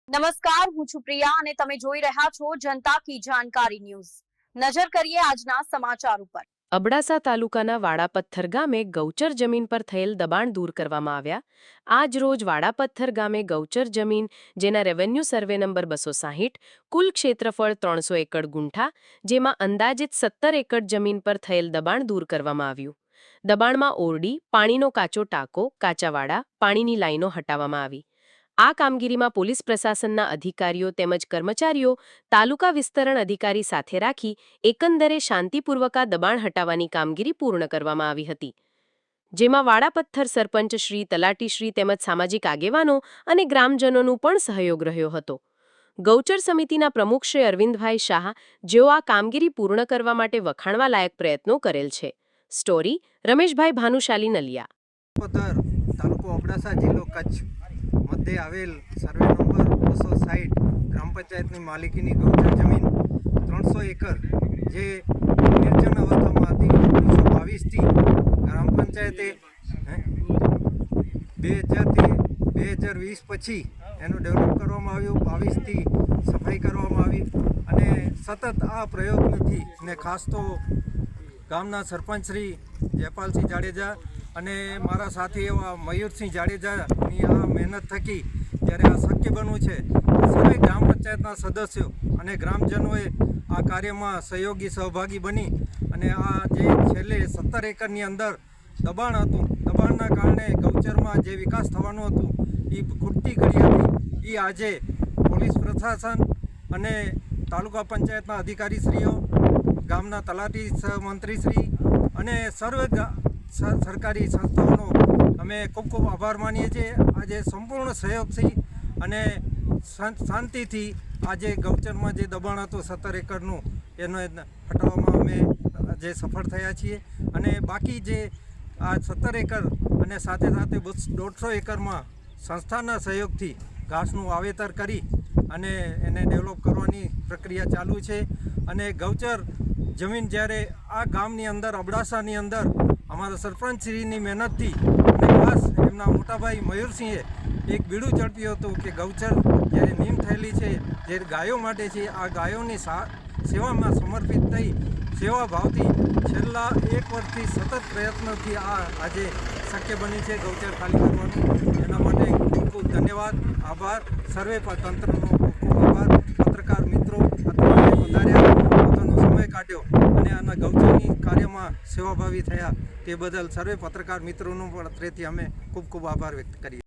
નમસ્કાર, હું છું પ્રિયા અને તમે જોઈ રહ્યા છો જનતા કી જાણકારી ન્યૂઝ। નજર કરીએ આજના સમાચાર ઉપર। અબડાસા તાલુકાના વાડાપથ્થર ગામે ગૌચર જમીન પર થયેલ દબાણ દૂર કરવામાં આવ્યા। આજ રોજ વાડાપથ્થર ગામે ગૌચર જમીન, જેના રેવન્યુ સર્વે નંબર 260, કુલ ક્ષેત્રફળ 300 એકડ ગુંઠા, જેમાં અંદાજિત 17 એકડ જમીન પર થયેલ દબાણ દૂર કરવામાં આવ્યું। દબાણમાં ઓરડી, પાણીનો કાચો ટાંકો, કાચા વાડા, પાણીની લાઈનો હટાવવામાં આવી। આ કામગીરીમાં પોલીસ પ્રશાસનના અધિકારીઓ તેમજ કર્મચારીઓ તાલુકા વિસ્તરણ અધિકારી સાથે રાખી એકંદરે શાંતિપૂર્વક આ દબાણ હટાવવાની કામગીરી પૂર્ણ કરવામાં આવી હતી, જેમાં વાડાપથ્થર સરપંચ શ્રી, તલાટી શ્રી તેમજ સામાજિક આગેવાનો અને ગ્રામજનોનું પણ સહયોગ રહ્યો હતો। ગૌચર સમિતિના પ્રમુખ શ્રી અરવિંદભાઈ શાહ, જેઓ આ કામગીરી પૂર્ણ કરવા માટે વખાણવા લાયક પ્રયત્નો કરેલ છે। સ્ટોરી રમેશભાઈ ભાનુશાલી નલિયા। તાલુકો અબડાસા, જિલ્લો કચ્છ મધ્યે આવેલ સર્વે નંબર 260 ગ્રામ પંચાયતની માલિકીની ગૌચર જમીન 300 એકર જે નિર્જન અવસ્થામાં હતી 1922થી ગ્રામ પંચાયતે 2000થી 2020 પછી એનું ડેવલપ કરવામાં આવ્યું। 22થી સફાઈ કરવામાં આવી અને સતત આ પ્રયત્નથી ને ખાસ તો ગામના સરપંચ શ્રી જયપાલસિંહ જાડેજા અને મારા સાથી એવા મયુરસિંહ જાડેજાની આ મહેનત થકી જ્યારે આ શક્ય બન્યું છે। સર્વે ગ્રામ પંચાયતના સદસ્યો અને ગ્રામજનોએ આ કાર્યમાં સહયોગી સહભાગી બની અને આ જે છેલ્લે 17 એકરની અંદર દબાણ હતું, દબાણના કારણે ગૌચરમાં જે વિકાસ થવાનું હતું એ ખૂટતી કરી હતી, એ આજે પોલીસ પ્રશાસન અને તાલુકા પંચાયતના અધિકારીશ્રીઓ, ગામના તલાટી મંત્રીશ્રી અને સર્વે સરકારી સંસ્થાઓનો અમે ખૂબ ખૂબ આભાર માનીએ છીએ। આજે સંપૂર્ણ સહયોગથી અને શાંતિથી આજે ગૌચરમાં જે દબાણ હતું 17 એકરનું એને હટાવવામાં અમે આજે સફળ થયા છીએ અને બાકી જે આ 17 એકર અને સાથે સાથે 150 એકરમાં સંસ્થાના સહયોગથી ઘાસનું વાવેતર કરી અને એને ડેવલપ કરવાની પ્રક્રિયા ચાલુ છે અને ગૌચર જમીન જ્યારે આ ગામની અંદર અબડાસાની અંદર અમારા સરપંચશ્રીની મહેનતથી અને ખાસ એમના મોટાભાઈ મયુરસિંહે એક બીડું ઝડપ્યું હતું કે ગૌચર જ્યારે નીમ થયેલી છે, જે ગાયો માટે છે, આ ગાયોની સેવામાં સમર્પિત થઈ સેવાભાવથી છેલ્લા 1 વર્ષથી સતત પ્રયત્નોથી આ આજે શક્ય બની છે ગૌચર ખાલી કરવાનું। એના માટે ખૂબ ખૂબ ધન્યવાદ, આભાર, સર્વે તંત્રનો ખૂબ ખૂબ આભાર। પત્રકાર મિત્રો વધાર્યા, પોતાનો સમય કાઢ્યો અને આના ગૌચરની કાર્યમાં સેવાભાવી થયા તે બદલ સર્વે પત્રકાર મિત્રોનો પણ અત્રેથી અમે ખૂબ ખૂબ આભાર વ્યક્ત કરીએ।